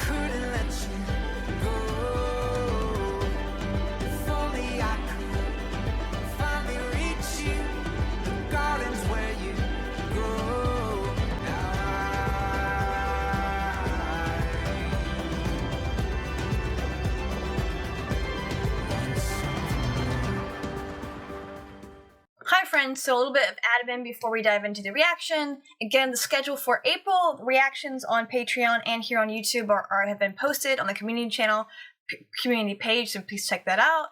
couldn't let you go. If only I could finally reach you, the gardens where you grow. Now Hi friends, so a little bit of admin before we dive into the reaction. Again, the schedule for April reactions on Patreon and here on YouTube have been posted on the community channel, community page, so please check that out.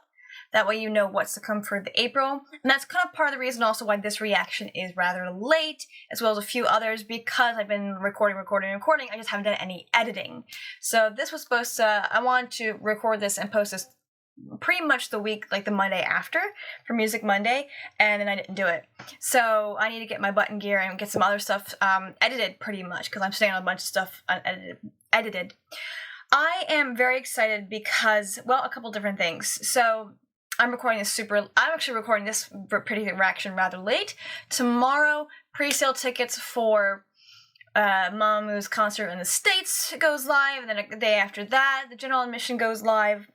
That way you know what's to come for the April. And that's kind of part of the reason also why this reaction is rather late, as well as a few others, because I've been recording. I just haven't done any editing. So this was supposed to, I wanted to record this and post this pretty much the week, like the Monday after, for Music Monday, and then I didn't do it. So I need to get my button gear and get some other stuff edited pretty much, because I'm staying on a bunch of stuff unedited. I am very excited because, well, a couple different things. So I'm actually recording this pretty reaction rather late. Tomorrow, pre-sale tickets for MAMAMOO's concert in the States goes live, and then a day after that, the general admission goes live.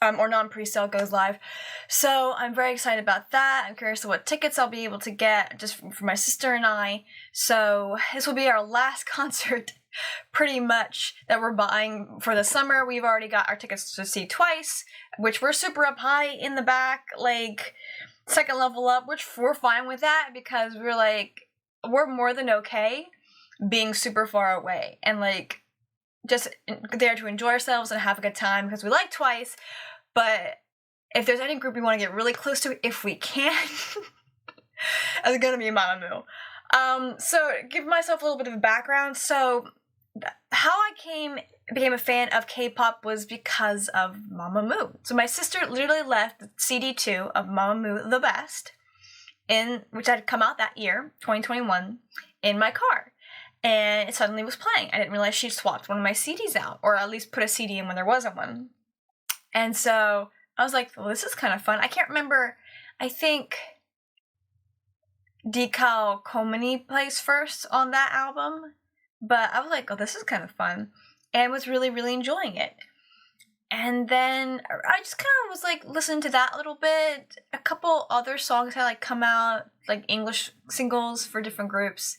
Or non-pre-sale goes live. So I'm very excited about that. I'm curious to what tickets I'll be able to get just for my sister and I. So this will be our last concert pretty much that we're buying for the summer. We've already got our tickets to see Twice, which we're super up high in the back, like second level up, which we're fine with that because we're more than okay being super far away and like just there to enjoy ourselves and have a good time because we like Twice. But if there's any group we want to get really close to, if we can, it's gonna be MAMAMOO. So give myself a little bit of a background. So how I became a fan of K-pop was because of MAMAMOO. So my sister literally left CD2 of MAMAMOO The Best, which had come out that year, 2021, in my car. And it suddenly was playing. I didn't realize she'd swapped one of my CDs out, or at least put a CD in when there wasn't one. And so I was like, well, this is kind of fun. I can't remember. I think Decal Komani plays first on that album. But I was like, oh, this is kind of fun. And was really, really enjoying it. And then I just kind of was like listening to that a little bit. A couple other songs had like come out, like English singles for different groups.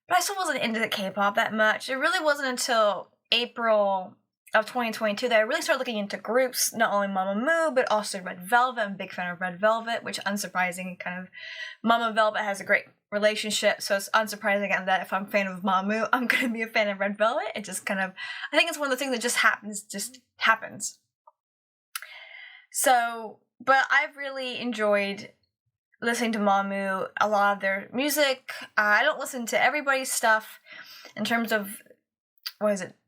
But I still wasn't into the K-pop that much. It really wasn't until April of 2022 that I really started looking into groups, not only MAMAMOO, but also Red Velvet. I'm a big fan of Red Velvet, which unsurprising, kind of Mama Velvet has a great relationship, so it's unsurprising that if I'm a fan of MAMAMOO, I'm going to be a fan of Red Velvet. It just kind of, I think it's one of the things that just happens. So, but I've really enjoyed listening to MAMAMOO, a lot of their music. I don't listen to everybody's stuff in terms of,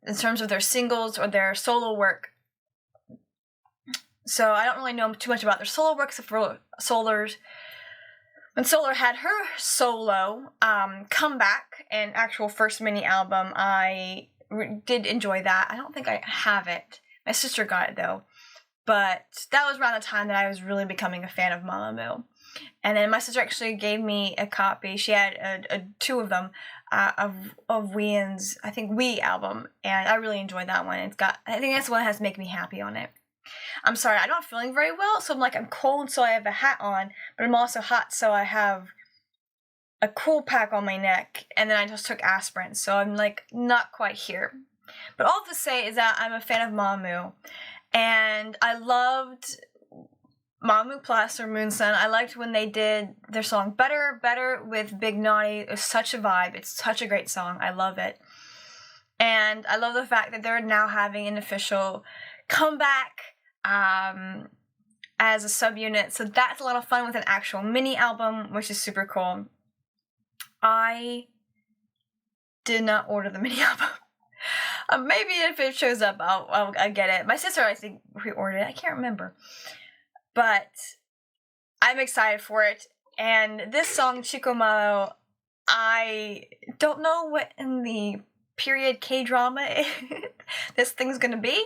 in terms of their singles or their solo work. So I don't really know too much about their solo work except for Solar's. When Solar had her solo comeback and actual first mini album, I did enjoy that. I don't think I have it. My sister got it though. But that was around the time that I was really becoming a fan of MAMAMOO. And then my sister actually gave me a copy. She had two of them of Ween's, I think, Wee album, and I really enjoyed that one. I think that's the one that has Make Me Happy on it. I'm sorry, I'm not feeling very well, so I'm cold, so I have a hat on, but I'm also hot, so I have a cool pack on my neck, and then I just took aspirin, so I'm like not quite here. But all to say is that I'm a fan of MAMAMOO, and I loved MAMAMOO Plus or Moonsun. I liked when they did their song Better with Big Naughty. It was such a vibe. It's such a great song. I love it. And I love the fact that they're now having an official comeback as a subunit. So that's a lot of fun with an actual mini album, which is super cool. I did not order the mini album. Maybe if it shows up, I'll get it. My sister, I think, pre-ordered it. I can't remember. But I'm excited for it. And this song, Chikomalo, I don't know what in the period K-drama this thing's gonna be,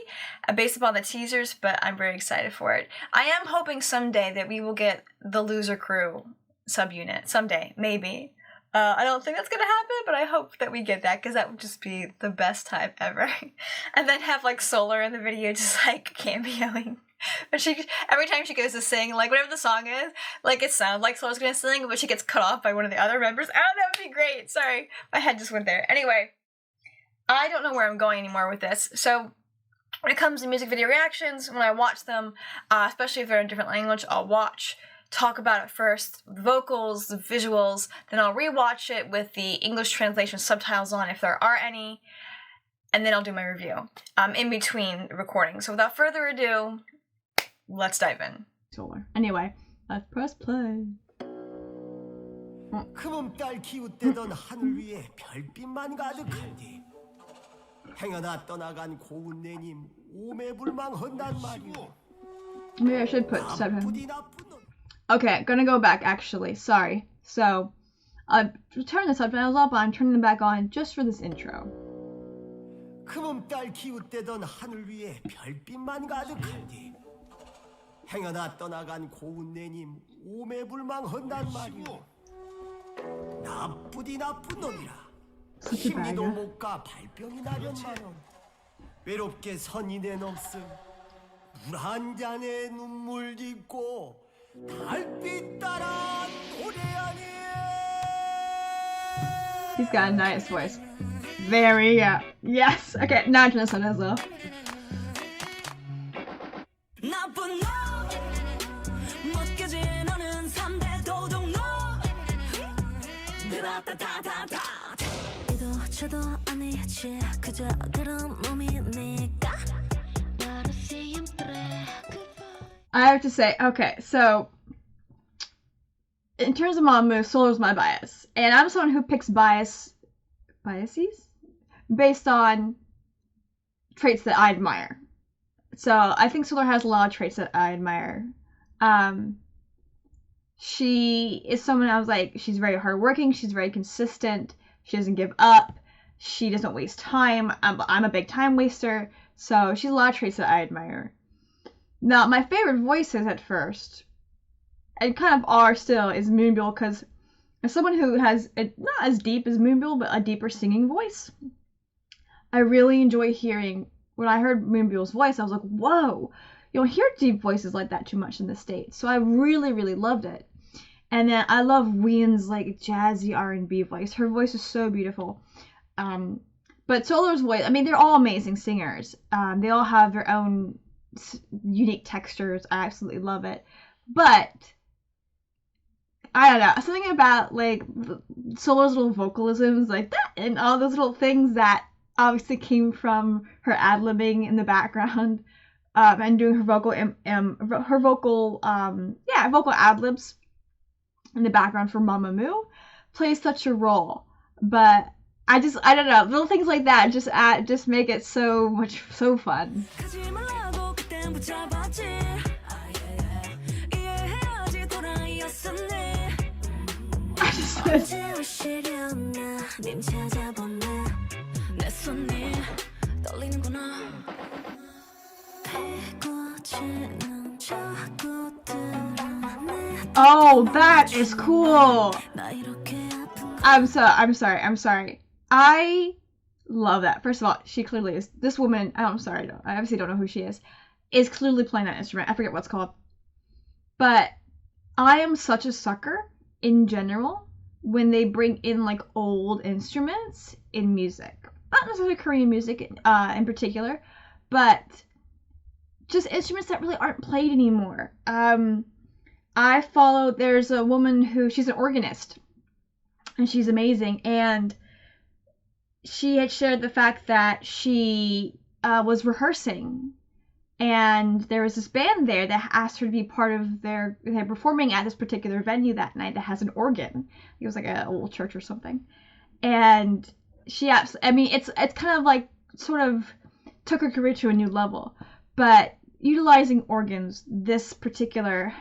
based upon the teasers, but I'm very excited for it. I am hoping someday that we will get the Loser Crew subunit. Someday, maybe. I don't think that's gonna happen, but I hope that we get that because that would just be the best time ever. And then have like Solar in the video just like cameoing. But every time she goes to sing, like whatever the song is, like it sounds like Solar's gonna sing, but she gets cut off by one of the other members. Oh, that would be great. Sorry, my head just went there. Anyway, I don't know where I'm going anymore with this. So when it comes to music video reactions, when I watch them, especially if they're in a different language, I'll talk about it first, the vocals, the visuals, then I'll rewatch it with the English translation subtitles on if there are any, and then I'll do my review in between recordings. So without further ado, let's dive in. Solar. Anyway, let's press play. 금음딸 기웃대던 하늘 위에 별빛만 가득한디 행여나 떠나간 고운 내님 오매불망한단 말이오. Maybe I should put 7. 나쁘디 나쁜 놈. Okay, gonna go back actually. Sorry. So, I've turned the subtitles up, but I'm turning them back on just for this intro. 금음딸 기웃대던 하늘 위에 별빛만 가득한디 행여나 떠나간 고운 내님 오매불망한단 말이오. 나쁘디 나쁜 놈이라 Such a bad 힘리도 guy. 못 가 발병이 나련만은 외롭게 선이 내 넘씀 물 한 잔에 눈물 짓고 달빛 따라 노래하니. He's got a nice voice. Very, yes. Okay, now I'm turning the subtitles off. 나쁜 놈 멋개진 너는 3대 도둑놈 느라따다다다 이도 저도 아니지 그저 그런 놈이니까 나를 siempre I have to say, okay, so in terms of MAMAMOO, Solar's my bias, and I'm someone who picks biases based on traits that I admire. So I think Solar has a lot of traits that I admire. She is someone I was like, she's very hardworking, she's very consistent, she doesn't give up, she doesn't waste time. I'm a big time waster, so she's a lot of traits that I admire. Now, my favorite voices at first, and kind of are still, is Moonbyul, because as someone who has, not as deep as Moonbyul, but a deeper singing voice, I really enjoy hearing, when I heard Moonbyul's voice, I was like, whoa, you don't hear deep voices like that too much in the States, so I really, really loved it. And then I love Ween's, like, jazzy R&B voice. Her voice is so beautiful. But Solar's voice, I mean, they're all amazing singers. They all have their own unique textures. I absolutely love it. But I don't know, something about like Solar's little vocalisms like that and all those little things that obviously came from her ad-libbing in the background and doing her vocal vocal ad-libs in the background for MAMAMOO plays such a role. But I don't know, little things like that just make it so fun. 가지 말라고 그땐 붙잡았지 이해해야지 도라이였었네 I just 언제 오시려나 님 찾아보네 내 손이 떨리는구나 피고치는 자꾸 드러내 Oh, that is cool. 나 이렇게 아픈 I'm sorry. I love that. First of all, she clearly is. This woman, I obviously don't know who she is clearly playing that instrument. I forget what it's called. But I am such a sucker in general when they bring in like old instruments in music. Not necessarily Korean music in particular, but just instruments that really aren't played anymore. There's a woman she's an organist, and she's amazing, and she had shared the fact that she was rehearsing, and there was this band there that asked her to be part of they're performing at this particular venue that night that has an organ. It was like an old church or something, and it's kind of like sort of took her career to a new level. But utilizing organs, this particular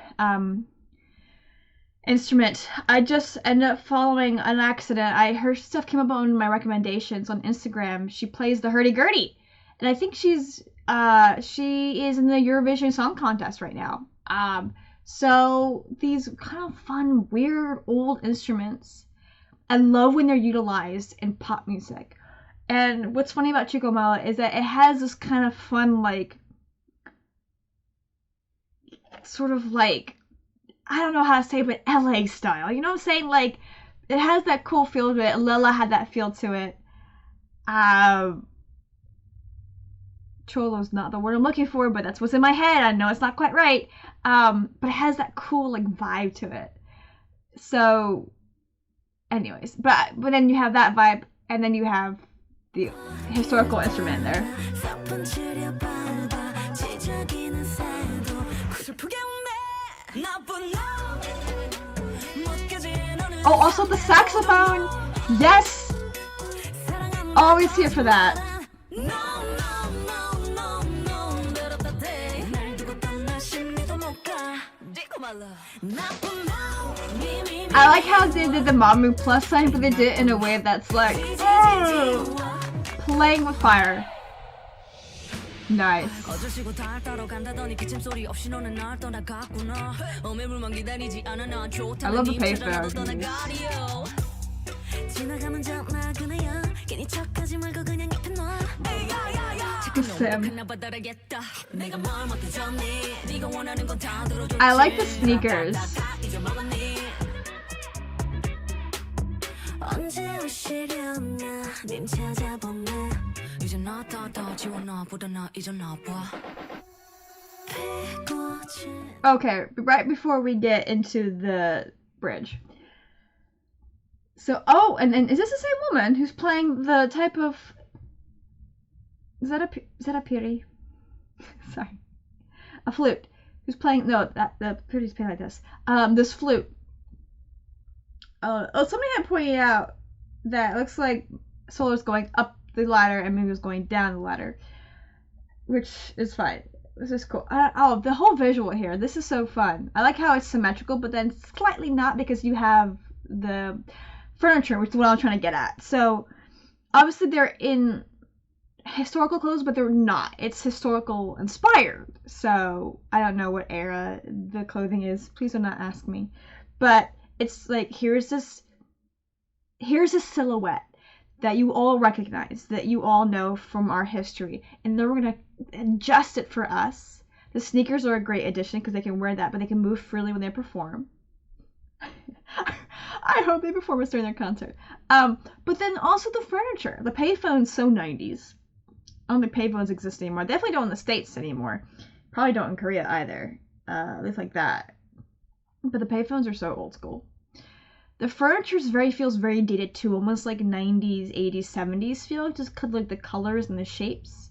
instrument, I just ended up following an accident. Her stuff came up on my recommendations on Instagram. She plays the hurdy-gurdy, and I think she is in the Eurovision Song Contest right now. So these kind of fun, weird, old instruments I love when they're utilized in pop music. And what's funny about Chikomala is that it has this kind of fun, like, sort of like, I don't know how to say it, but LA style. You know what I'm saying? Like, it has that cool feel to it. Lila had that feel to it. Cholo's not the word I'm looking for, but that's what's in my head. I know it's not quite right. But it has that cool, like, vibe to it. So, anyways, but then you have that vibe, and then you have the historical instrument there. Oh, also the saxophone! Yes! Always here for that. I like how they did the MAMAMOO plus sign, but they did it in a way that's like, oh, playing with fire. Nice. I love the payphone. I like the sneakers. Okay, right before we get into the bridge. So, oh, and is this the same woman who's playing the type of... Is that a piri? Sorry. A flute. Who's playing... No, the piri's playing like this. This flute. Somebody had pointed out that it looks like Solar's going up the ladder and Moo's going down the ladder. Which is fine. This is cool. The whole visual here. This is so fun. I like how it's symmetrical, but then slightly not because you have the furniture, which is what I'm trying to get at. So, obviously they're in historical clothes, but they're not. It's historical inspired. So, I don't know what era the clothing is. Please do not ask me. But it's like, here's this silhouette that you all recognize, that you all know from our history. And then we're going to adjust it for us. The sneakers are a great addition because they can wear that, but they can move freely when they perform. I hope they perform this during their concert. But then also the furniture. The payphone's so 90s. I don't think payphones exist anymore. Definitely don't in the States anymore. Probably don't in Korea either. At least like that. But the payphones are so old school. The furniture feels very dated too, almost like 90s, 80s, 70s feel, just because like the colors and the shapes.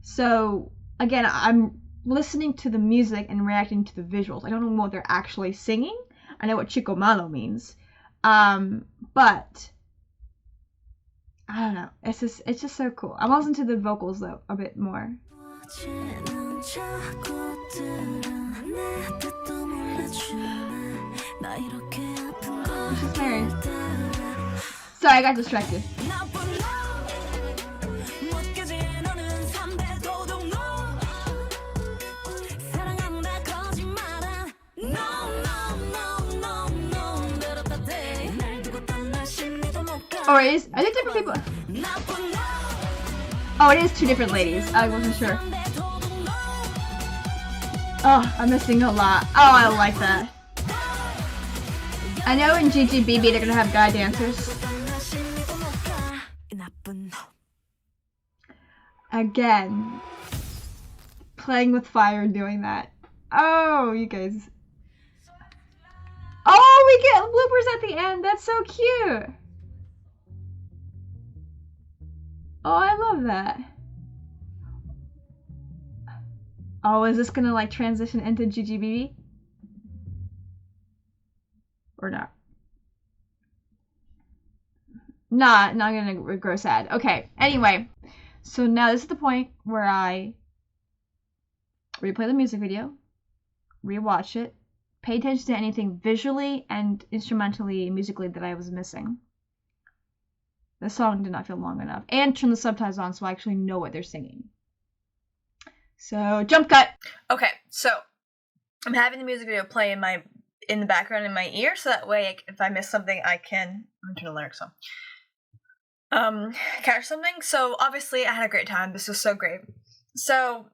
So again, I'm listening to the music and reacting to the visuals. I don't know what they're actually singing. I know what Chikomalo means, but I don't know. It's just so cool. I'm listening to the vocals though a bit more. She's married. Sorry, I got distracted. Or are they different people? Oh, it is two different ladies. I wasn't sure. Oh, I'm missing a lot. Oh, I like that. I know in GGBB they're gonna have guy dancers. Again, playing with fire and doing that. Oh, you guys. Oh, we get bloopers at the end. That's so cute. Oh, I love that. Oh, is this gonna like transition into GGBB? Or not? Not gonna grow sad. Okay, anyway. So now this is the point where I replay the music video, rewatch it, pay attention to anything visually and instrumentally, musically that I was missing. The song did not feel long enough. And turn the subtitles on so I actually know what they're singing. So, jump cut! Okay, so I'm having the music video play in my in the background in my ear, so that way if I miss something I can turn the lyrics on. Catch something. So obviously I had a great time. This was so great. So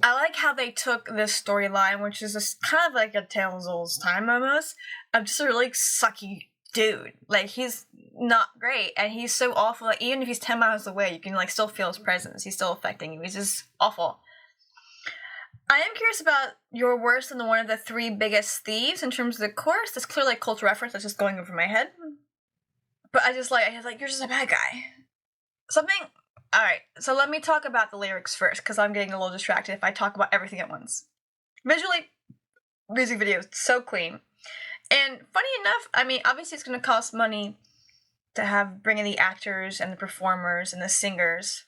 I like how they took this storyline, which is just kind of like a Tale as Old as Time almost, of just a really sucky dude. Like, he's not great, and he's so awful. Like, even if he's 10 miles away, you can like still feel his presence. He's still affecting you. He's just awful. I am curious about your worst and one of the 3 biggest thieves in terms of the chorus. That's clearly a cultural reference that's just going over my head. But I was like, you're just a bad guy. Alright, so let me talk about the lyrics first, because I'm getting a little distracted if I talk about everything at once. Visually, music video is so clean. And funny enough, I mean, obviously it's going to cost money to bring in the actors and the performers and the singers.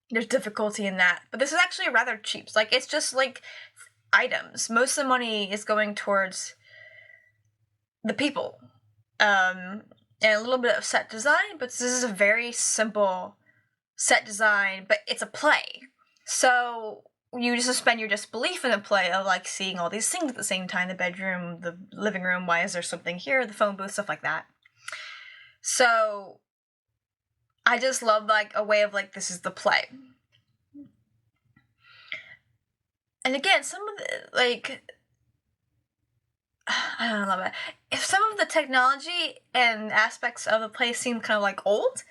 There's difficulty in that. But this is actually rather cheap. Like, it's just like items. Most of the money is going towards the people. And a little bit of set design, but this is a very simple set design, but it's a play. So you just suspend your disbelief in a play of like seeing all these things at the same time, the bedroom, the living room, why is there something here, the phone booth, stuff like that. So I just love like a way of like, this is the play. And again, some of the like, I don't know, if some of the technology and aspects of the play seem kind of like old,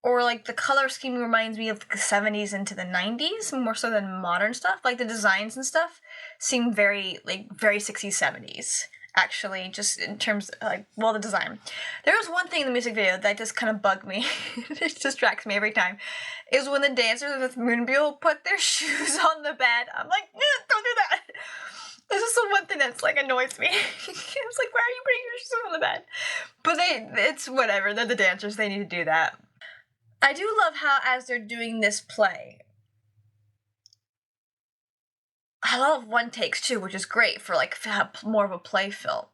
or like the color scheme reminds me of the 70s into the 90s more so than modern stuff, like the designs and stuff seem very 60s 70s actually, just in terms of like, well, the design. There was one thing in the music video that just kind of bugged me. It distracts me every time, is when the dancers with Moonbyul put their shoes on the bed. I'm like, don't do that. This is the one thing that's like annoys me. I was like, why are you putting your shoes on the bed? But it's whatever. They're the dancers. They need to do that. I do love how, as they're doing this play, I love one takes too, which is great for like more of a play feel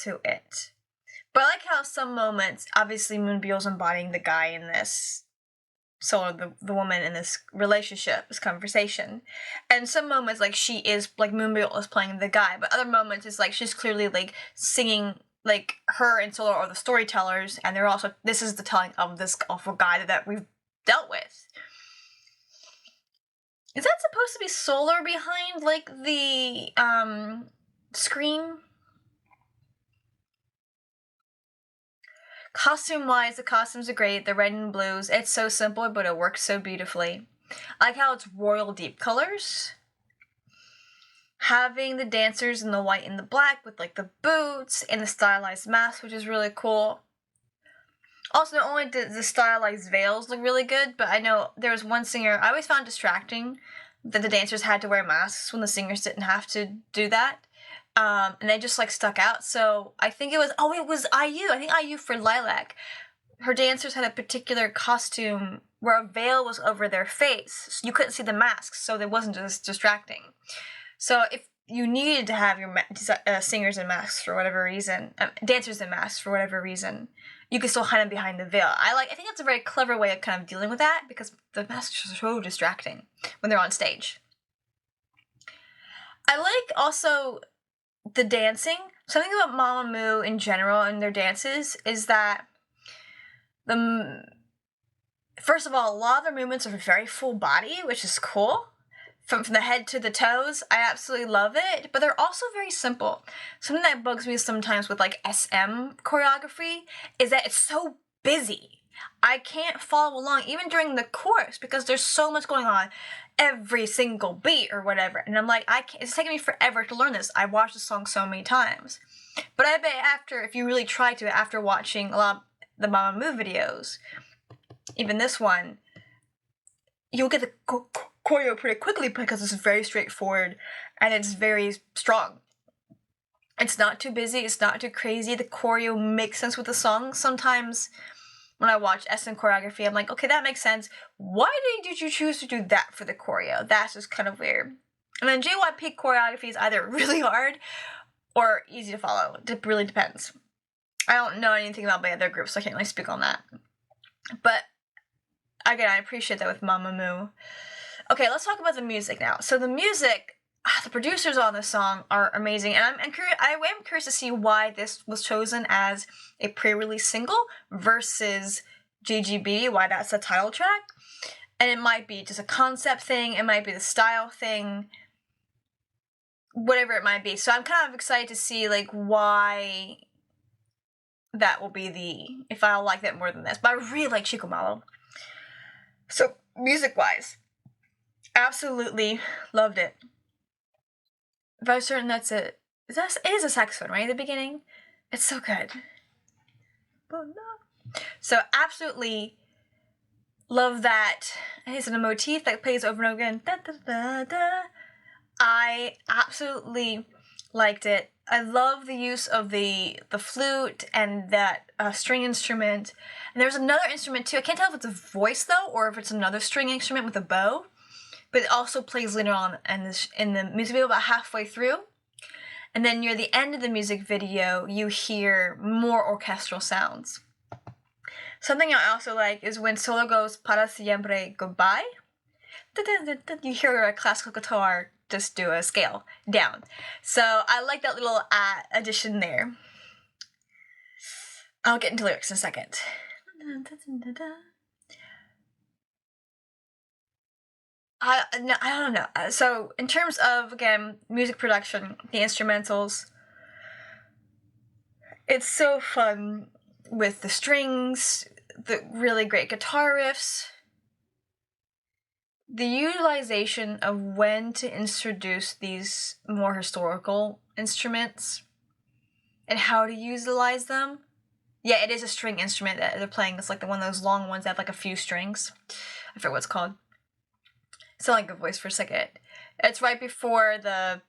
to it. But I like how some moments, obviously Moonbyul's embodying the guy in this, so the woman in this relationship, this conversation, and some moments like she is like Moonbyul is playing the guy, but other moments it's like she's clearly like singing, like her and Solo are the storytellers, and they're also, this is the telling of this awful guy that we've dealt with. Is that supposed to be Solar behind like the screen? Costume-wise, the costumes are great. The red and blues. It's so simple, but it works so beautifully. I like how it's royal deep colors. Having the dancers in the white and the black with like the boots and the stylized mask, which is really cool. Also, not only did the stylized veils look really good, but I know there was one singer I always found distracting that the dancers had to wear masks when the singers didn't have to do that. And they just like stuck out. So I think it was IU. I think IU for Lilac. Her dancers had a particular costume where a veil was over their face, so you couldn't see the masks, so it wasn't just distracting. So if you needed to have your singers in masks for whatever reason, dancers in masks for whatever reason, you could still hide them behind the veil. I think that's a very clever way of kind of dealing with that, because the masks are so distracting when they're on stage. I like also the dancing. Something about Mamamoo in general and their dances is that first of all, a lot of their movements are very full body, which is cool. From the head to the toes, I absolutely love it, but they're also very simple. Something that bugs me sometimes with like SM choreography is that it's so busy. I can't follow along even during the chorus because there's so much going on every single beat or whatever, and I'm like, it's taking me forever to learn this. I watched the song so many times, but I bet if you really try to, after watching a lot of the Mamamoo videos, even this one, you'll get the choreo pretty quickly because it's very straightforward and it's very strong. It's not too busy, it's not too crazy. The choreo makes sense with the song. Sometimes when I watch SM choreography, I'm like, okay, that makes sense. Why did you choose to do that for the choreo? That's just kind of weird. And then JYP choreography is either really hard or easy to follow. It really depends. I don't know anything about my other groups, so I can't really speak on that. But again, I appreciate that with Mamamoo. Okay, let's talk about the music now. So the music, the producers on this song are amazing, and I am curious to see why this was chosen as a pre-release single versus GGB, why that's the title track. And it might be just a concept thing, it might be the style thing, whatever it might be. So I'm kind of excited to see like why that will be if I'll like that more than this. But I really like Chico Malo. So music-wise, absolutely loved it. Very certain that's it. It is a saxophone, right? At the beginning? It's so good. So absolutely love that. It's a motif that plays over and over again. Da, da, da, da. I absolutely liked it. I love the use of the flute and that string instrument. And there's another instrument too. I can't tell if it's a voice though, or if it's another string instrument with a bow. But it also plays later on in the music video, about halfway through. And then near the end of the music video, you hear more orchestral sounds. Something I also like is when Solo goes "Para siempre goodbye." You hear a classical guitar just do a scale down. So I like that little addition there. I'll get into lyrics in a second. I don't know. So in terms of, again, music production, the instrumentals, it's so fun with the strings, the really great guitar riffs, the utilization of when to introduce these more historical instruments and how to utilize them. Yeah, it is a string instrument that they're playing. It's like the one of those long ones that have like a few strings. I forget what it's called. Sound like a voice for a second. It's right before the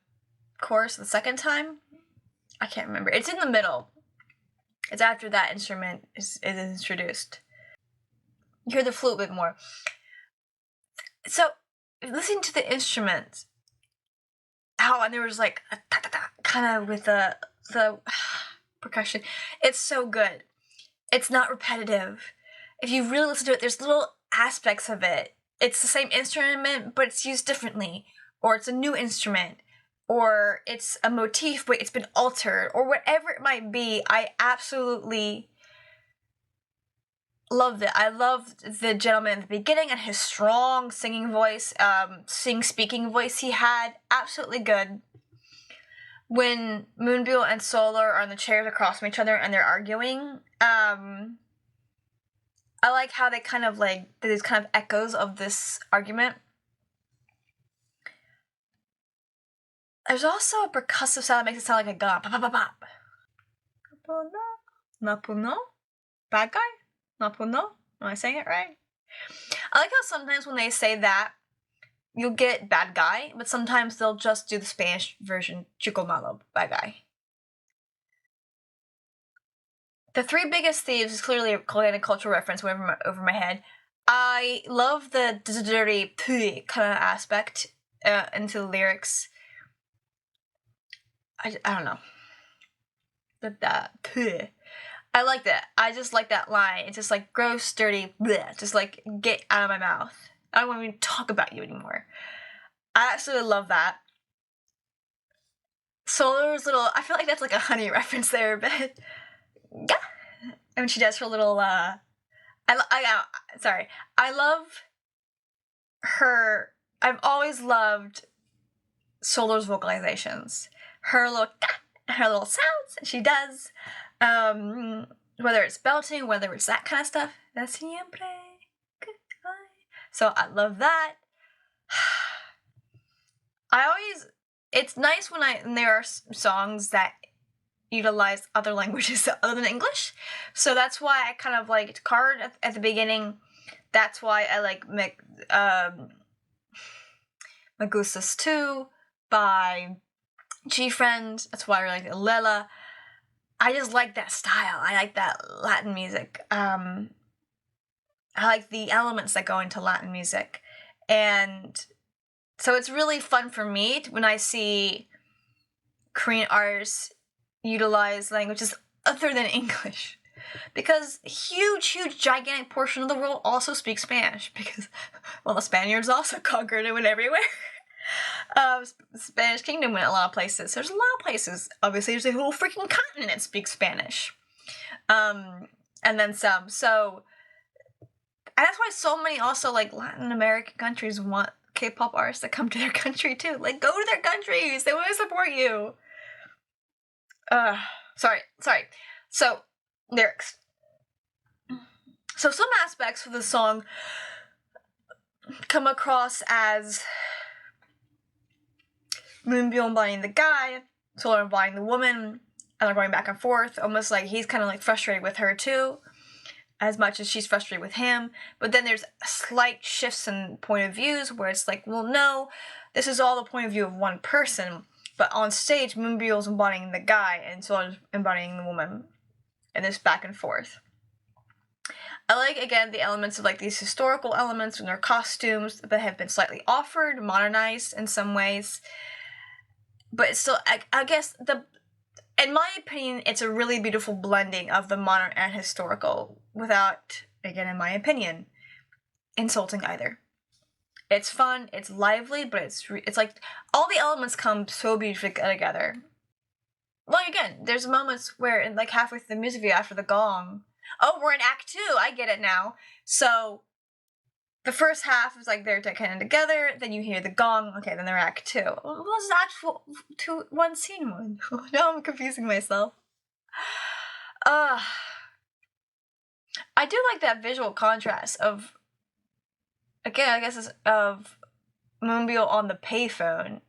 chorus the second time. I can't remember. It's in the middle. It's after that instrument is introduced. You hear the flute a bit more. So, listening to the instruments, and there was like a kind of with the percussion. It's so good. It's not repetitive. If you really listen to it, there's little aspects of it. It's the same instrument, but it's used differently. Or it's a new instrument. Or it's a motif, but it's been altered. Or whatever it might be, I absolutely loved it. I loved the gentleman at the beginning and his strong singing voice, speaking voice he had. Absolutely good. When Moonbyul and Solar are on the chairs across from each other and they're arguing, I like how they kind of like, there's kind of echoes of this argument. There's also a percussive sound that makes it sound like a gun. Pop, pop, pop, pop. Napuno? Bad guy? Napuno? Am I saying it right? I like how sometimes when they say that, you'll get bad guy, but sometimes they'll just do the Spanish version, Chico Malo, bad guy. The Three Biggest Thieves is clearly a cultural reference went over my head. I love the dirty kind of aspect into the lyrics. I don't know. I like that. I just like that line. It's just like gross, dirty, bleh. Just like get out of my mouth. I don't want to even talk about you anymore. I absolutely love that. Solar's little, I feel like that's like a honey reference there, but yeah. And she does her little, sorry. I love her, I've always loved Solar's vocalizations. Her little sounds she does, whether it's belting, whether it's that kind of stuff. So I love that. It's nice when there are songs that utilize other languages other than English. So that's why I kind of liked Card at the beginning. That's why I like Magustas 2 by G-Friend. That's why I really like Lela. I just like that style. I like that Latin music. I like the elements that go into Latin music. And so it's really fun for me when I see Korean artists utilize languages other than English. Because huge, gigantic portion of the world also speaks Spanish. Because, well, the Spaniards also conquered it, went everywhere. Spanish Kingdom went a lot of places. There's a lot of places. Obviously, there's a whole freaking continent that speaks Spanish. And then some. So, and that's why so many also like Latin American countries want K-pop artists to come to their country too. Like, go to their countries. They want to support you. Sorry. So, lyrics. So some aspects of the song come across as Moonbyul embodying the guy, Solar embodying the woman, and they're going back and forth, almost like he's kind of like frustrated with her too, as much as she's frustrated with him. But then there's slight shifts in point of views where it's like, well, no, this is all the point of view of one person, but on stage, Moonbyul's embodying the guy and Solar's embodying the woman, and this back and forth. I like, again, the elements of like these historical elements and their costumes that have been slightly offered, modernized in some ways. But it's still, I guess, in my opinion, it's a really beautiful blending of the modern and historical without, again, in my opinion, insulting either. It's fun, it's lively, but it's like all the elements come so beautifully together. Like, again, there's moments where, in like halfway through the music video after the gong, oh, we're in Act 2, I get it now. So, the first half is like they're kind of together, then you hear the gong, okay, then they're Act 2. What was actual 2, 1 scene 1? Now I'm confusing myself. I do like that visual contrast of, again, I guess it's of Moonbyul on the payphone,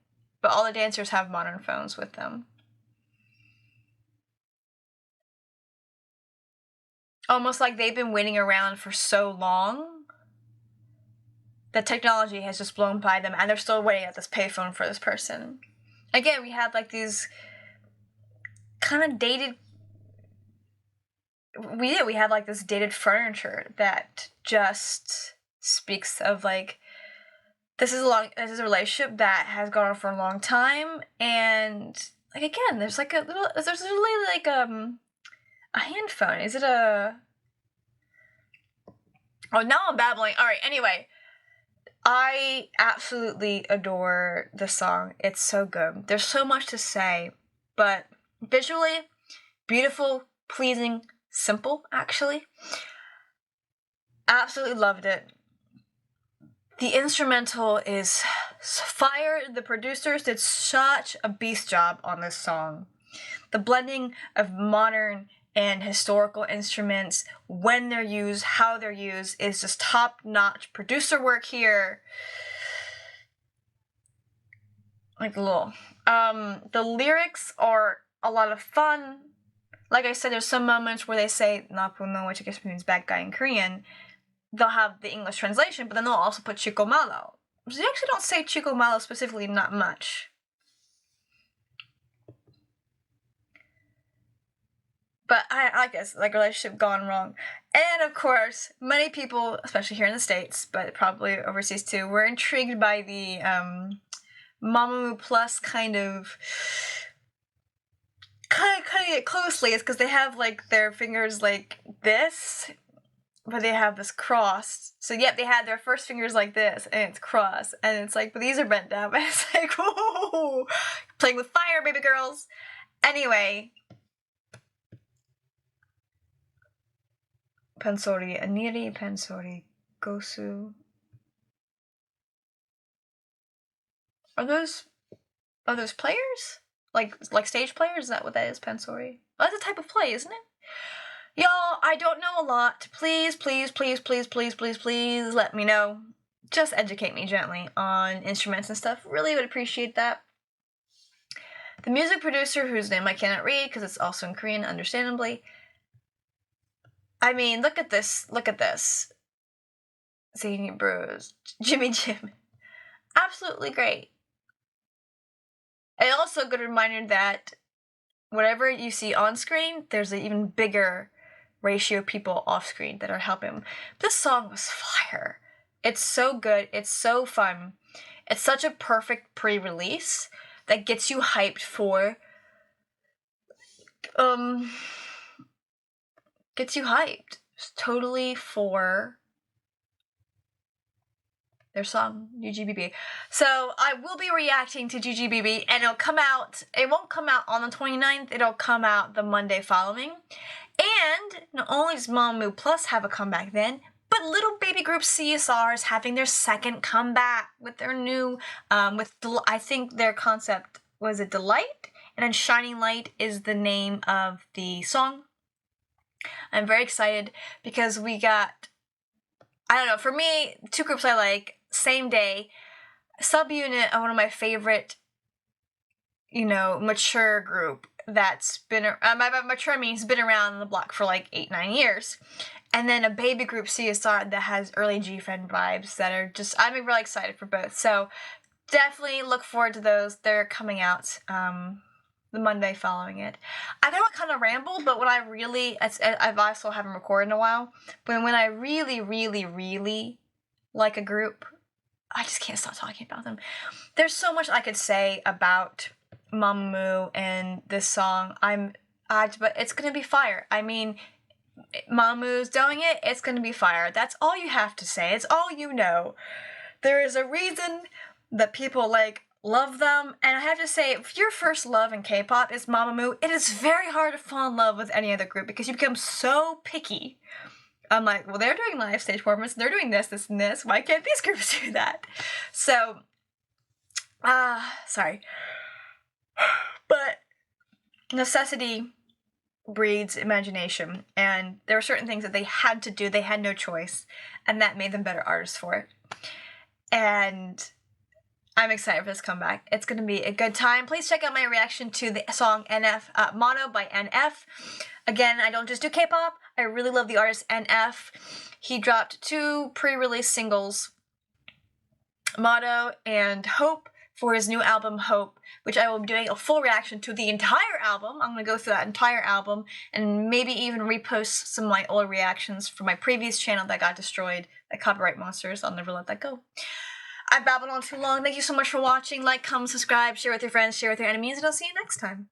but all the dancers have modern phones with them. Almost like they've been waiting around for so long that technology has just blown by them, and they're still waiting at this payphone for this person. Again, we had like these kind of dated. We had like this dated furniture that just speaks of like this is a relationship that has gone on for a long time, and like again, there's really like a hand phone. Is it a... Oh, now I'm babbling. Alright, anyway. I absolutely adore this song. It's so good. There's so much to say, but visually, beautiful, pleasing, simple, actually. Absolutely loved it. The instrumental is fire. The producers did such a beast job on this song. The blending of modern and historical instruments, when they're used, how they're used, is just top-notch producer work here. Like a little. The lyrics are a lot of fun. Like I said, there's some moments where they say Napuno, which I guess means bad guy in Korean. They'll have the English translation, but then they'll also put Chico Malo. They actually don't say Chico Malo specifically, not much. But I guess, like, relationship gone wrong. And, of course, many people, especially here in the States, but probably overseas too, were intrigued by the MAMAMOO Plus kind of cutting it closely. It's because they have, like, their fingers like this, but they have this crossed. So, yep, they had their first fingers like this, and it's crossed. And it's like, but these are bent down. And it's like, whoa! Playing with fire, baby girls! Anyway... Pansori Aniri, Pansori Gosu. Are those players? Like stage players? Is that what that is, Pansori? Oh, that's a type of play, isn't it? Y'all, I don't know a lot. Please, please, please, please, please, please, please let me know. Just educate me gently on instruments and stuff. Really would appreciate that. The music producer, whose name I cannot read because it's also in Korean, understandably. I mean, look at this. Look at this. Zany Bros. Jimmy Jim. Absolutely great. And also a good reminder that whatever you see on screen, there's an even bigger ratio of people off screen that are helping. This song was fire. It's so good. It's so fun. It's such a perfect pre-release that gets you hyped for... Gets you hyped. Totally for their song GGBB. So I will be reacting to GGBB, and it'll come out. It won't come out on the 29th. It'll come out the Monday following. And not only does MAMAMOO Plus have a comeback then, but little baby group CSR is having their second comeback with their new, I think their concept was a Delight, and then Shining Light is the name of the song. I'm very excited because we got, I don't know, for me, two groups I like, same day, Subunit are one of my favorite, mature group that's been, by mature means been around the block for like 8-9 years. And then a baby group CSR that has early G-Friend vibes that are just, I'm really excited for both. So definitely look forward to those. They're coming out the Monday following it. I know I kind of rambled, but when I really, I've also haven't recorded in a while, but when I really, really, really like a group, I just can't stop talking about them. There's so much I could say about MAMAMOO and this song. But it's gonna be fire. I mean, MAMAMOO's doing it, it's gonna be fire. That's all you have to say. It's all you know. There is a reason that people love them, and I have to say, if your first love in K-pop is MAMAMOO, it is very hard to fall in love with any other group because you become so picky. I'm like, well, they're doing live stage performance, they're doing this, this, and this. Why can't these groups do that? So, sorry. But necessity breeds imagination, and there were certain things that they had to do, they had no choice, and that made them better artists for it. And I'm excited for this comeback. It's going to be a good time. Please check out my reaction to the song NF, Mono by NF. Again, I don't just do K-pop. I really love the artist NF. He dropped 2 pre-release singles, Motto and Hope, for his new album, Hope, which I will be doing a full reaction to the entire album. I'm going to go through that entire album and maybe even repost some of my old reactions from my previous channel that got destroyed by copyright monsters. I'll never let that go. I've babbled on too long. Thank you so much for watching. Like, comment, subscribe, share with your friends, share with your enemies, and I'll see you next time.